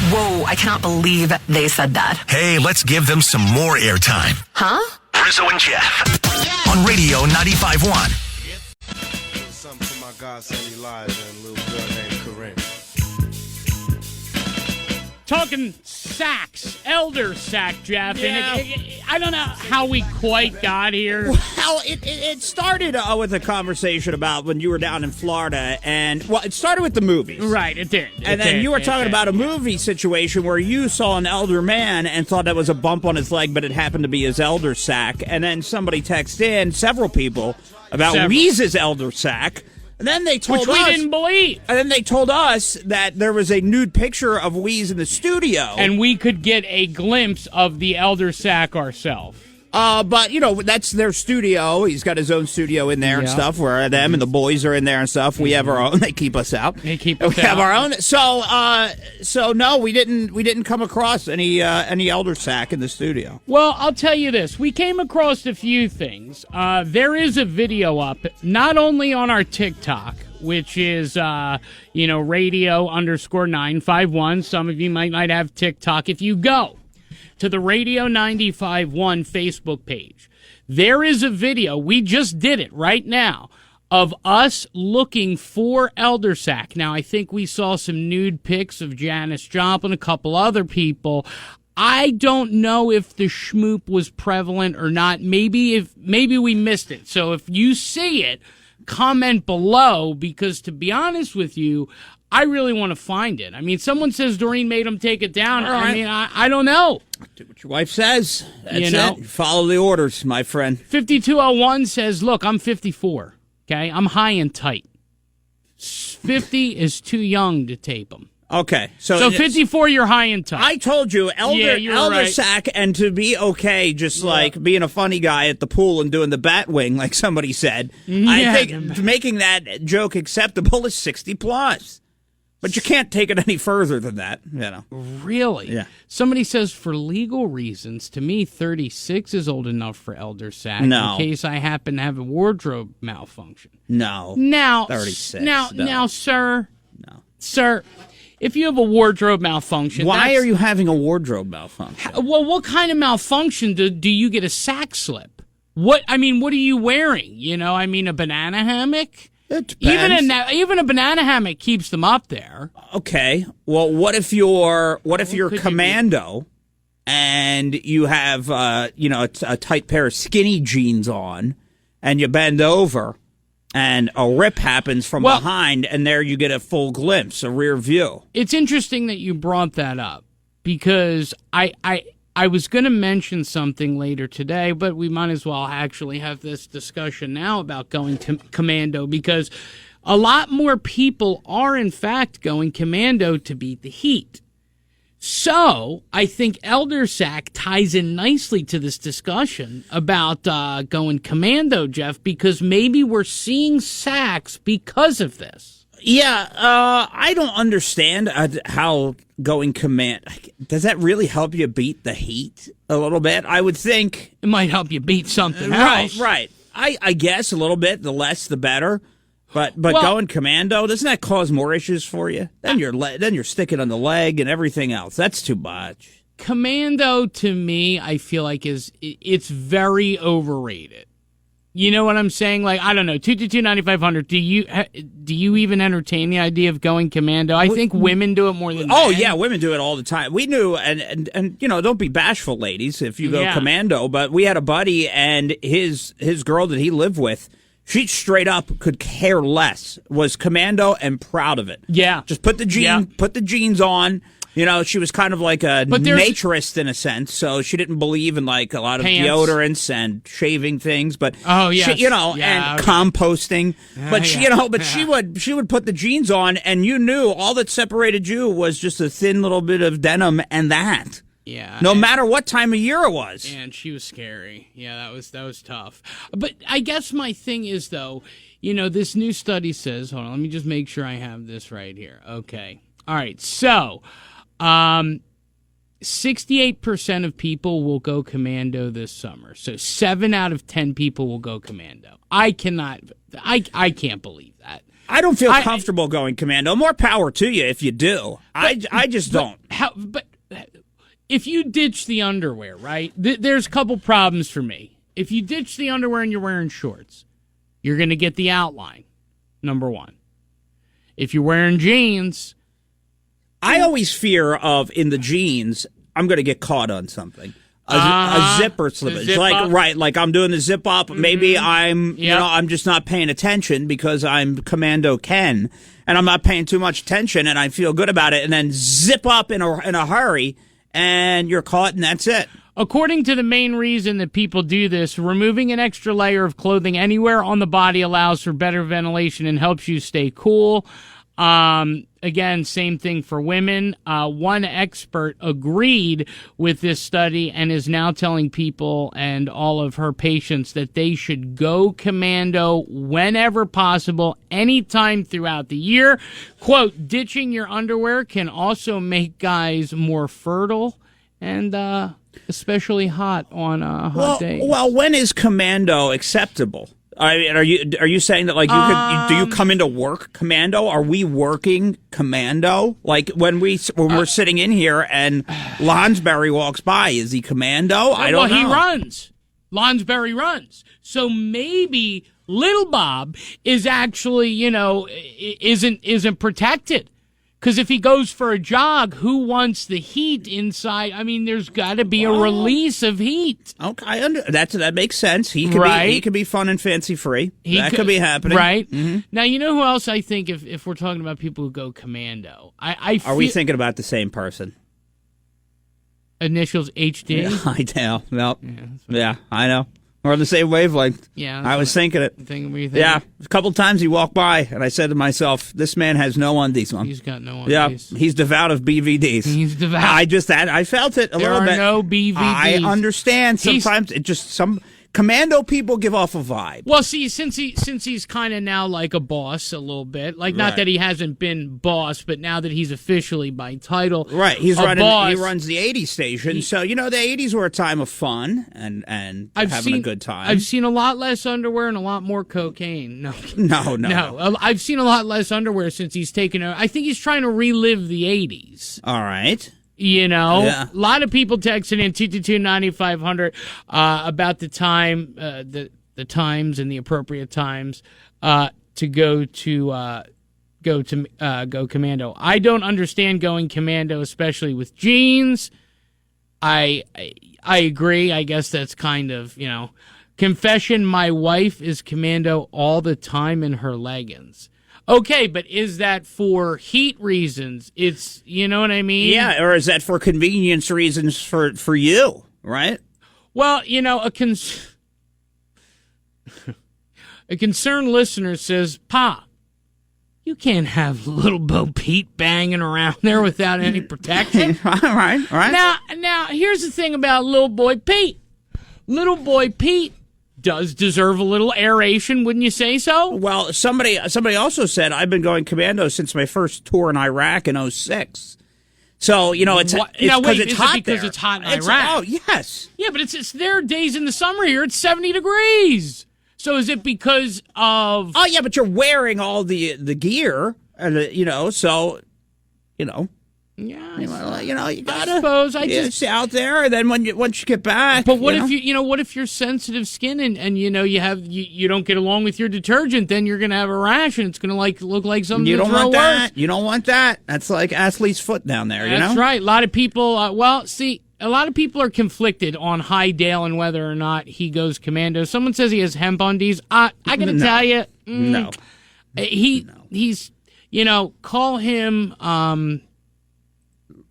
Whoa, I cannot believe they said that. Hey, let's give them some more airtime. Huh? Rizzo and Jeff on Radio 95.1. Something for my godson Elijah and a little girl named Corinne. Talking SACs, elder SAC, Jeff. Yeah. And I don't know how we quite got here. Well, it started with a conversation about when you were down in Florida, and it started with the movies. Right, it did. And then you were talking about a movie situation where you saw an elder man and thought that was a bump on his leg, but it happened to be his elder sack. And then somebody texted in, several people, about Weeze's elder sack. And then they told us, which we didn't believe. And then they told us that there was a nude picture of Weeze in the studio, and we could get a glimpse of the elder sack ourselves. But that's their studio. He's got his own studio in there and stuff. Where them and the boys are in there and stuff. We have our own. They keep us out. They keep us out. We have our own. So no, we didn't come across any elder sack in the studio. Well, I'll tell you this. We came across a few things. There is a video up, not only on our TikTok, which is, radio_951. Some of you might have TikTok. If you go to the Radio 95.1 Facebook page, there is a video. We just did it right now of us looking for elder sack. Now, I think we saw some nude pics of Janis Joplin, a couple other people. I don't know if the schmoop was prevalent or not. Maybe we missed it. So if you see it, comment below, because to be honest with you, I really want to find it. I mean, someone says Doreen made him take it down. Right. I mean, I don't know. Do what your wife says. That's it. Follow the orders, my friend. 5201 says, look, I'm 54. Okay, I'm high and tight. 50 is too young to tape them. Okay, so 54, you're high and tight. I told you, elder right. sack, and to be okay, just like being a funny guy at the pool and doing the bat wing, like somebody said. I think making that joke acceptable is 60 plus. But you can't take it any further than that, Really? Yeah. Somebody says for legal reasons, to me, 36 is old enough for elder sack. No. In case I happen to have a wardrobe malfunction. No. Now, 36. Now, sir. No. Sir, if you have a wardrobe malfunction, why are you having a wardrobe malfunction? Well, what kind of malfunction do you get a sack slip? What are you wearing? A banana hammock? It depends. Even a banana hammock keeps them up there. Okay. Well, what if you're commando and you have a tight pair of skinny jeans on, and you bend over, and a rip happens from behind, and there you get a full glimpse, a rear view. It's interesting that you brought that up, because I was going to mention something later today, but we might as well actually have this discussion now about going commando, because a lot more people are, in fact, going commando to beat the heat. So I think elder sack ties in nicely to this discussion about going commando, Jeff, because maybe we're seeing sacks because of this. Yeah, I don't understand how going command. Does that really help you beat the heat a little bit? I would think it might help you beat something else. Right. I guess a little bit. The less, the better. But going commando, doesn't that cause more issues for you? Then you're sticking on the leg and everything else. That's too much. Commando, to me, I feel like it's very overrated. You know what I'm saying? Like, I don't know, 222-9500. Do you even entertain the idea of going commando? I think women do it more than men. Oh yeah, women do it all the time. We knew, and don't be bashful, ladies, if you go commando. But we had a buddy, and his girl that he lived with, she straight up could care less. Was commando and proud of it. Yeah, just put the jeans on. She was kind of like a naturist in a sense, so she didn't believe in like a lot of deodorants and shaving things, but and composting. But she would put the jeans on, and you knew all that separated you was just a thin little bit of denim and that. Yeah. No matter what time of year it was. And she was scary. Yeah, that was tough. But I guess my thing is, though, this new study says, hold on, let me just make sure I have this right here. Okay. All right. So 68% of people will go commando this summer. So 7 out of 10 people will go commando. I can't believe that. I don't feel comfortable going commando. More power to you if you do. I just don't. But if you ditch the underwear, right? There's a couple problems for me. If you ditch the underwear and you're wearing shorts, you're going to get the outline. Number one. If you're wearing jeans, I always fear of in the jeans, I'm going to get caught on something. A zipper slippage, like I'm doing the zip up. Mm-hmm. Maybe I'm just not paying attention because I'm Commando Ken, and I'm not paying too much attention, and I feel good about it, and then zip up in a hurry, and you're caught, and that's it. According to the main reason that people do this, removing an extra layer of clothing anywhere on the body allows for better ventilation and helps you stay cool. Again, same thing for women. One expert agreed with this study and is now telling people and all of her patients that they should go commando whenever possible, anytime throughout the year. Quote, ditching your underwear can also make guys more fertile and especially hot on hot days. Well, when is commando acceptable? I mean, are you saying that like do you come into work commando? Are we working commando? Like when we're sitting in here and Lonsberry walks by, is he commando? I don't know. Well, he runs. Lonsberry runs. So maybe Little Bob is actually, isn't protected. Because if he goes for a jog, who wants the heat inside? I mean, there's got to be a release of heat. Okay, that makes sense. He could be fun and fancy free. That could be happening, right? Mm-hmm. Now, you know who else I think if we're talking about people who go commando? Are we thinking about the same person? Initials HD. Yeah, I know. Well, yeah, I know. We're on the same wavelength. Yeah. I was thinking it. Yeah. A couple times he walked by, and I said to myself, this man has no undies on. He's got no undies. Yeah. He's devout of BVDs. He's devout. I felt it a little bit. There are no BVDs. I understand. Sometimes some commando people give off a vibe. Well, see, since he's kind of now like a boss a little bit, like not that he hasn't been boss, but now that he's officially by title, right? He runs the 80s station, so the 80s were a time of fun and having a good time. I've seen a lot less underwear and a lot more cocaine. No. I've seen a lot less underwear since he's taken over. I think he's trying to relive the 80s. All right. A lot of people texting in 222-9500 about the time, the times and the appropriate times to go commando. I don't understand going commando, especially with jeans. I agree. I guess that's kind of confession. My wife is commando all the time in her leggings. Okay, but is that for heat reasons? It's, you know what I mean? Yeah, or is that for convenience reasons for you, right? Well, a concerned listener says, Pa, you can't have Little Bo Pete banging around there without any protection. All right. Now, here's the thing about Little Boy Pete. Little Boy Pete does deserve a little aeration, wouldn't you say so? Well, somebody also said I've been going commando since my first tour in Iraq in 2006. So, it's because it's hot there. Because it's hot in Iraq? Oh, yes. Yeah, but there are days in the summer here, it's 70 degrees. So is it because of... Oh, yeah, but you're wearing all the gear, and so, Yeah, you gotta. I suppose I just out there, and then once you get back. But what if what if you're sensitive skin and you don't get along with your detergent? Then you're gonna have a rash, and it's gonna look like something. You don't want that. You don't want that. That's like athlete's foot down there. That's right. A lot of people. A lot of people are conflicted on High Dale and whether or not he goes commando. Someone says he has hemp undies. I gotta tell you, no. He's call him.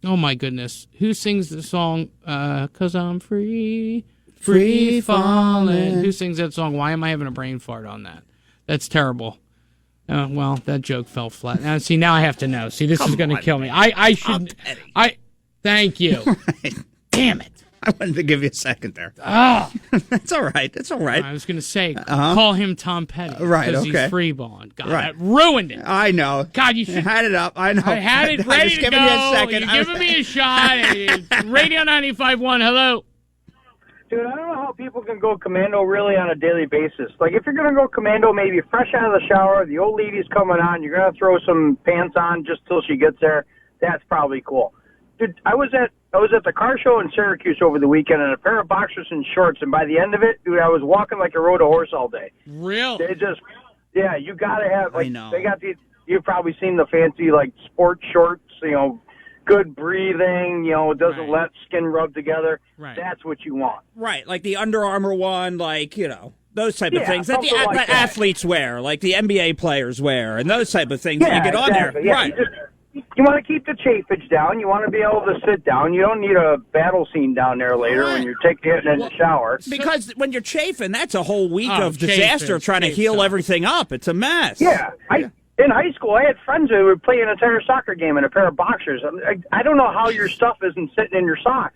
Oh, my goodness. Who sings the song, 'Cause I'm free falling? Who sings that song? Why am I having a brain fart on that? That's terrible. Well, that joke fell flat. Now I have to know. See, this is going to kill me. I should... Thank you. Right. Damn it. I wanted to give you a second there. Oh. That's all right. That's all right. I was going to say, call him Tom Petty. Right, because he's free balling. God, that ruined it. I know. God, you should... had it up. I know. I had it ready to go. You a second. You're giving me a shot. Radio 95.1, hello. Dude, I don't know how people can go commando really on a daily basis. Like, if you're going to go commando, maybe fresh out of the shower, the old lady's coming on, you're going to throw some pants on just till she gets there. That's probably cool. dude, I was at the car show in Syracuse over the weekend in a pair of boxers and shorts, and by the end of it, dude, I was walking like I rode a horse all day. Really? They just, yeah, you gotta have, like, I know. they got these, you've probably seen the fancy, like, sport shorts, you know, good breathing, you know, it doesn't let skin rub together. Right. That's what you want. Right, like the Under Armour one, like, you know, those type of things that the something like that. athletes wear, like the NBA players wear, and those type of things that Yeah, you get on exactly. there. Yeah, Right. you want to keep the chafage down. You want to be able to sit down. You don't need a battle scene down there later when you're getting in the shower. Because when you're chafing, that's a whole week of chafing, disaster trying to heal everything up. It's a mess. Yeah. In high school, I had friends who would play an entire soccer game in a pair of boxers. I don't know how your stuff isn't sitting in your socks.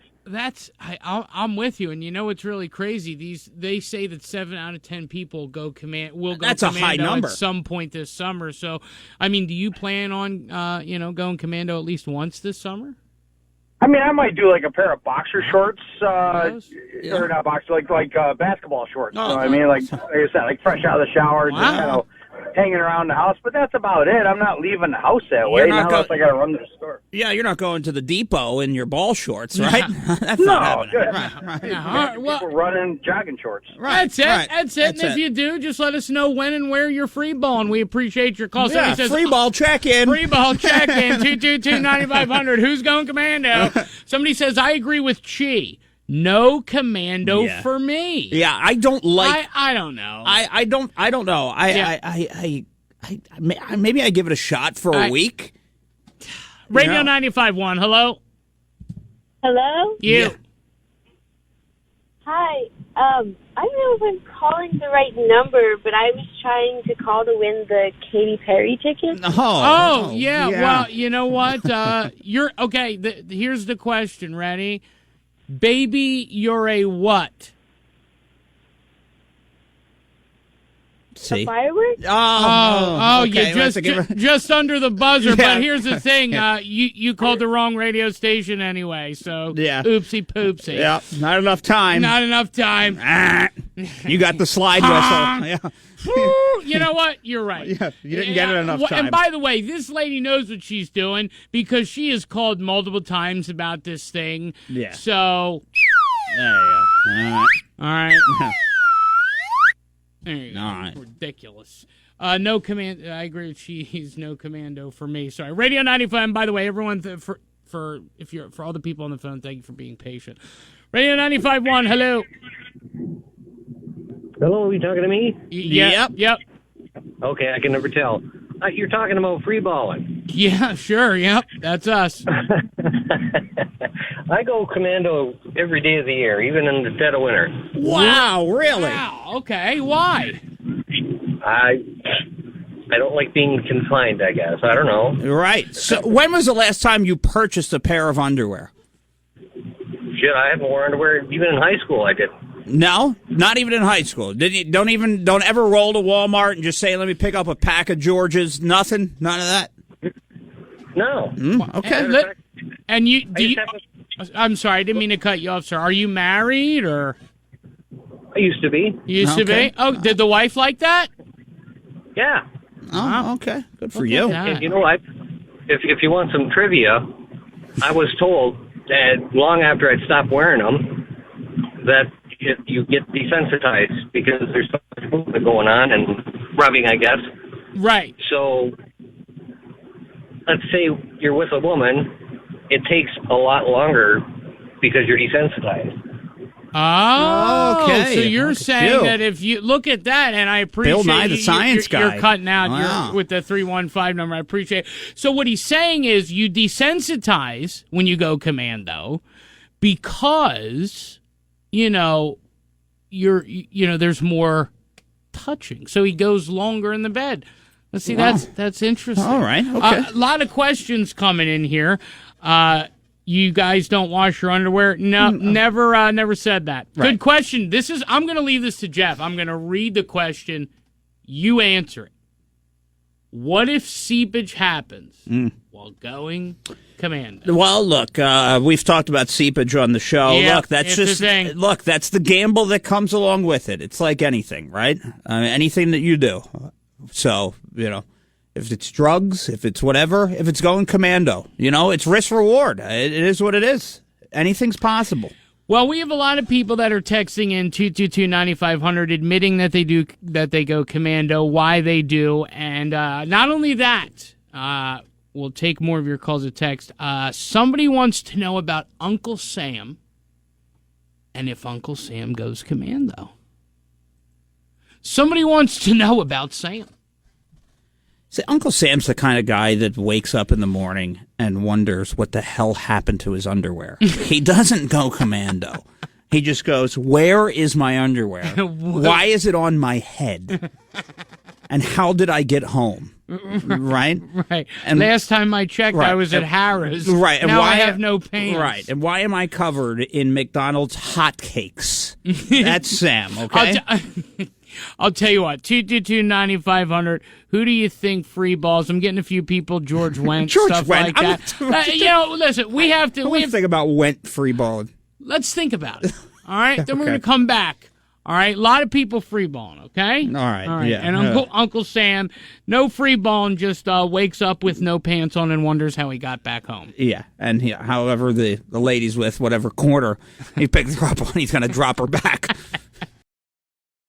I'm with you, and you know what's really crazy? They say that 7 out of 10 people will go commando. That's a high number at some point this summer. So, I mean, do you plan on going commando at least once this summer? I mean, I might do like a pair of boxer shorts, or not boxer, like basketball shorts. Oh, You know what I mean, like I said, like fresh out of the shower, just kind of hanging around the house. But that's about it. I'm not leaving the house that way unless I got to run to the store. Yeah, you're not going to the depot in your ball shorts, right? That's No, not happening. good. Right. Yeah, People running jogging shorts. That's it. That's it. And if you do, just let us know when and where you're free balling. We appreciate your call. Yeah, Somebody says, free ball check-in. Free ball check-in, 222-9500. Who's going commando? Somebody says, I agree with Chi. No commando for me. Yeah, I don't like... I don't know. I don't know. Maybe I give it a shot for a week. Radio 95.1, hello? Hello? You. Yeah. Hi. I don't know if I'm calling the right number, but I was trying to call to win the Katy Perry ticket. Oh, yeah. Well, you know what? You're okay. Here's the question. Ready? Baby, you're a what? A firework? Okay, you just under the buzzer. But here's the thing: you called the wrong radio station anyway. So oopsie poopsie. Yeah, not enough time. Not enough time. You got the slide whistle. Yeah. You know what? You're right. Yeah, you didn't get it enough time. And by the way, this lady knows what she's doing because she has called multiple times about this thing. Yeah. So There you go. all right. There you go. All right. Ridiculous. No command. I agree with he's no commando for me. Sorry. Radio 95. And by the way, everyone for all the people on the phone, thank you for being patient. Radio 95.1. Hello. Hello, are you talking to me? Yep. Okay, I can never tell. You're talking about free balling. Yeah, sure. Yep, that's us. I go commando every day of the year, even in the dead of winter. Wow, really? Wow. Okay. Why? I don't like being confined, I guess. I don't know. Right. So when was the last time you purchased a pair of underwear? Shit, I haven't worn underwear even in high school. I did. No, not even in high school. Don't ever roll to Walmart and just say, "Let me pick up a pack of Georges." Nothing. None of that. No. Okay. And I'm sorry, I didn't mean to cut you off, sir. Are you married or? I used to be. You used to be? Oh, did the wife like that? Yeah. Oh, okay. Good for you. And you know what? If you want some trivia, I was told that long after I'd stopped wearing them, that you get desensitized because there's so much movement going on and rubbing, I guess. Right. So let's say you're with a woman, it takes a lot longer because you're desensitized. Oh, okay. So you're saying that if you look at that, and I appreciate Bill Nye, the science guy. You're cutting out with the 315 number. I appreciate it. So what he's saying is you desensitize when you go commando because there's more touching. So he goes longer in the bed. Let's see. Wow. That's interesting. All right. Okay. A lot of questions coming in here. You guys don't wash your underwear? No, never said that. Right. Good question. I'm going to leave this to Jeff. I'm going to read the question. You answer it. What if seepage happens while going commando? Well, look, we've talked about seepage on the show. Yeah, look, that's that's the gamble that comes along with it. It's like anything, right? Anything that you do. So, if it's drugs, if it's whatever, if it's going commando. It's risk reward. It is what it is. Anything's possible. Well, we have a lot of people that are texting in 222-9500 admitting that they go commando, why they do, and not only that, we'll take more of your calls to text. Somebody wants to know about Uncle Sam and if Uncle Sam goes commando. Somebody wants to know about Sam. See, Uncle Sam's the kind of guy that wakes up in the morning and wonders what the hell happened to his underwear. He doesn't go commando. He just goes, where is my underwear? Why is it on my head? And how did I get home? Right? Right. And last time I checked, I was at Harrah's. Right. And now I have no pants. Right. And why am I covered in McDonald's hotcakes? That's Sam, okay? I'll tell you what, 222-9500, who do you think free balls? I'm getting a few people, George Wendt, stuff like that. Listen, we have to think about Wendt free balling. Let's think about it, all right? Then we're going to come back, all right? A lot of people free balling, okay? All right, yeah. And Uncle Sam, no free balling, just wakes up with no pants on and wonders how he got back home. Yeah, and however the lady's with, whatever corner he picked her up on, he's going to drop her back.